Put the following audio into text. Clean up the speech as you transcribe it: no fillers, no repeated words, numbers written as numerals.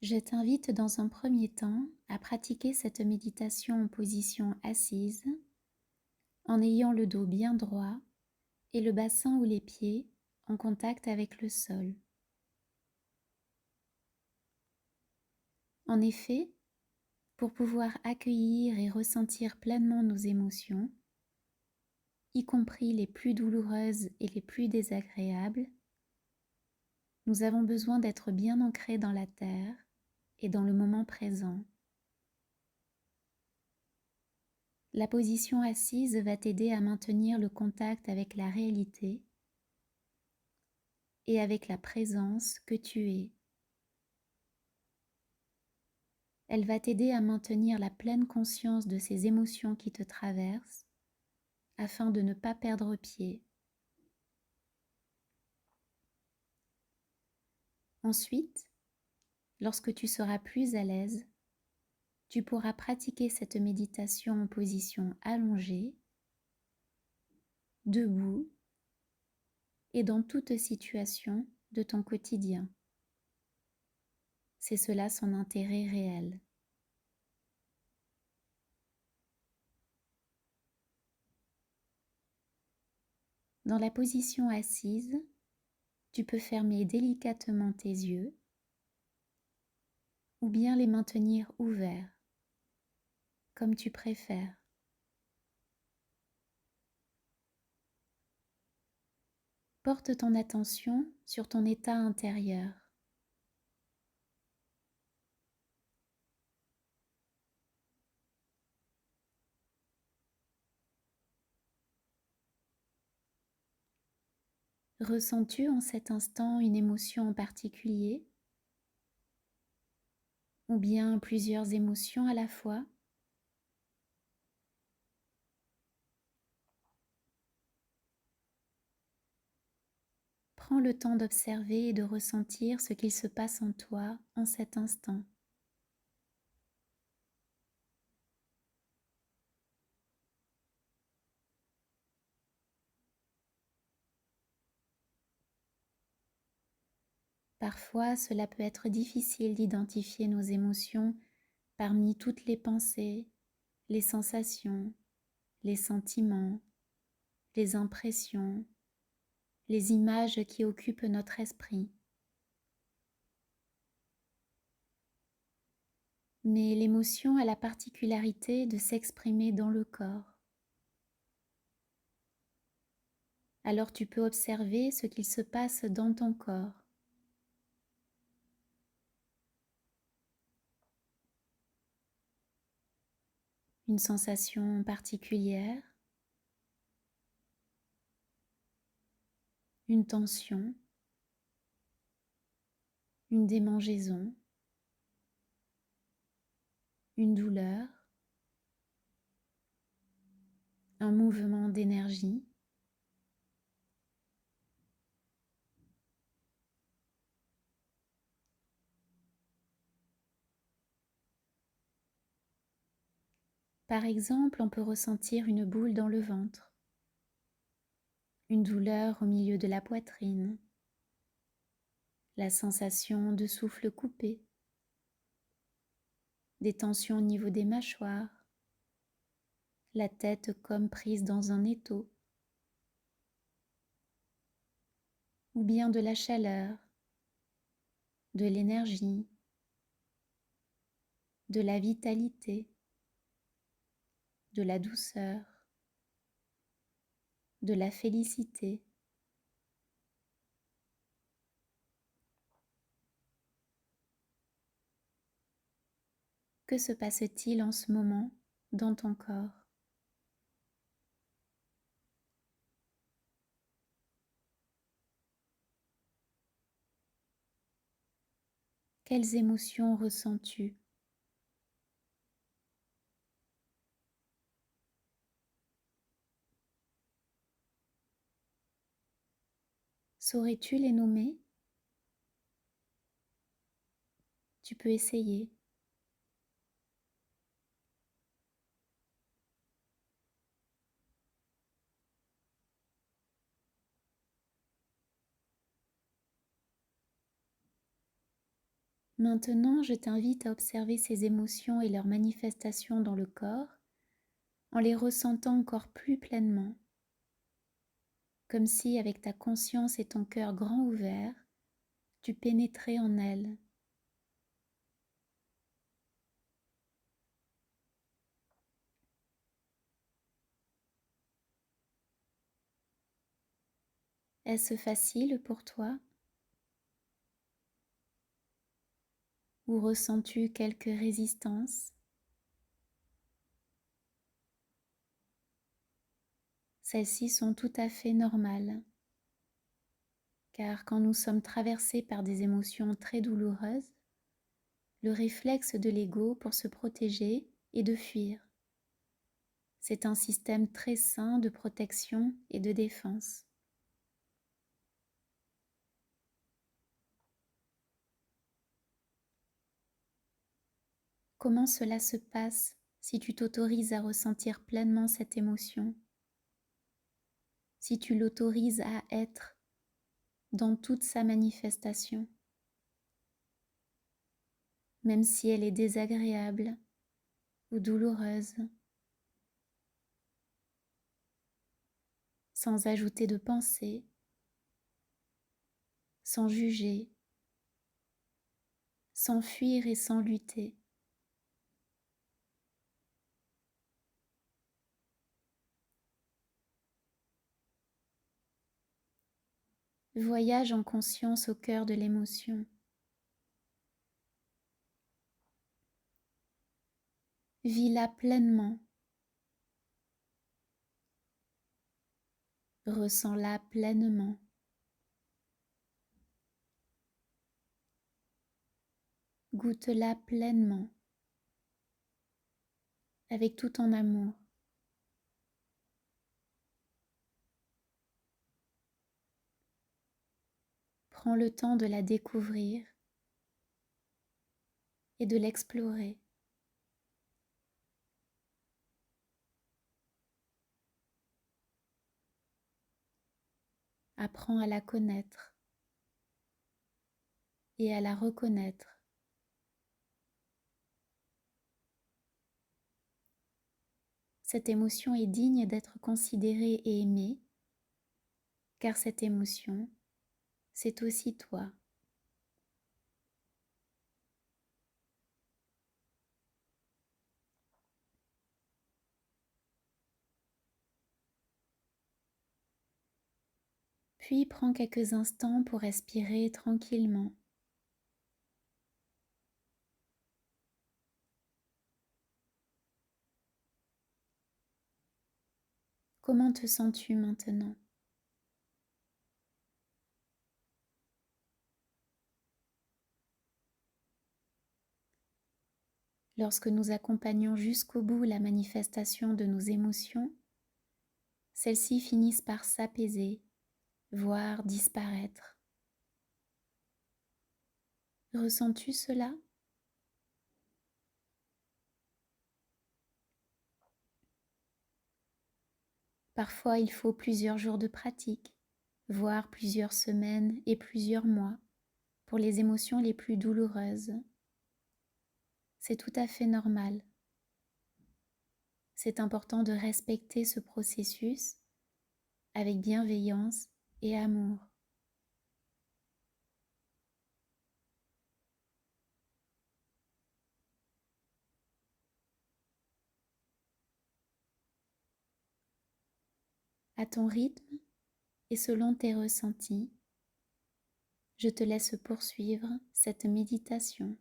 Je t'invite dans un premier temps à pratiquer cette méditation en position assise, en ayant le dos bien droit et le bassin ou les pieds en contact avec le sol. En effet, pour pouvoir accueillir et ressentir pleinement nos émotions, y compris les plus douloureuses et les plus désagréables, nous avons besoin d'être bien ancrés dans la terre et dans le moment présent. La position assise va t'aider à maintenir le contact avec la réalité et avec la présence que tu es. Elle va t'aider à maintenir la pleine conscience de ces émotions qui te traversent afin de ne pas perdre pied. Ensuite, lorsque tu seras plus à l'aise, tu pourras pratiquer cette méditation en position allongée, debout et dans toute situation de ton quotidien. C'est cela son intérêt réel. Dans la position assise, tu peux fermer délicatement tes yeux ou bien les maintenir ouverts, comme tu préfères. Porte ton attention sur ton état intérieur. Ressens-tu en cet instant une émotion en particulier ou bien plusieurs émotions à la fois? Prends le temps d'observer et de ressentir ce qu'il se passe en toi en cet instant. Parfois, cela peut être difficile d'identifier nos émotions parmi toutes les pensées, les sensations, les sentiments, les impressions, les images qui occupent notre esprit. Mais l'émotion a la particularité de s'exprimer dans le corps. Alors tu peux observer ce qu'il se passe dans ton corps. Une sensation particulière, une tension, une démangeaison, une douleur, un mouvement d'énergie. Par exemple, on peut ressentir une boule dans le ventre, une douleur au milieu de la poitrine, la sensation de souffle coupé, des tensions au niveau des mâchoires, la tête comme prise dans un étau, ou bien de la chaleur, de l'énergie, de la vitalité, de la douceur, de la félicité. Que se passe-t-il en ce moment dans ton corps? Quelles émotions ressens-tu? Saurais-tu les nommer? Tu peux essayer. Maintenant, je t'invite à observer ces émotions et leurs manifestations dans le corps en les ressentant encore plus pleinement, comme si, avec ta conscience et ton cœur grand ouvert, tu pénétrais en elles. Est-ce facile pour toi ou ressens-tu quelque résistance? Celles-ci sont tout à fait normales, car quand nous sommes traversés par des émotions très douloureuses, le réflexe de l'ego pour se protéger est de fuir. C'est un système très sain de protection et de défense. Comment cela se passe si tu t'autorises à ressentir pleinement cette émotion, si tu l'autorises à être dans toute sa manifestation, même si elle est désagréable ou douloureuse, sans ajouter de pensée, sans juger, sans fuir et sans lutter. Voyage en conscience au cœur de l'émotion. Vis-la pleinement. Ressens-la pleinement. Goûte-la pleinement, avec tout ton amour. Prends le temps de la découvrir et de l'explorer. Apprends à la connaître et à la reconnaître. Cette émotion est digne d'être considérée et aimée, car cette émotion, c'est aussi toi. Puis prends quelques instants pour respirer tranquillement. Comment te sens-tu maintenant? Lorsque nous accompagnons jusqu'au bout la manifestation de nos émotions, celles-ci finissent par s'apaiser, voire disparaître. Ressens-tu cela? Parfois, il faut plusieurs jours de pratique, voire plusieurs semaines et plusieurs mois pour les émotions les plus douloureuses. C'est tout à fait normal. C'est important de respecter ce processus avec bienveillance et amour. À ton rythme et selon tes ressentis, je te laisse poursuivre cette méditation.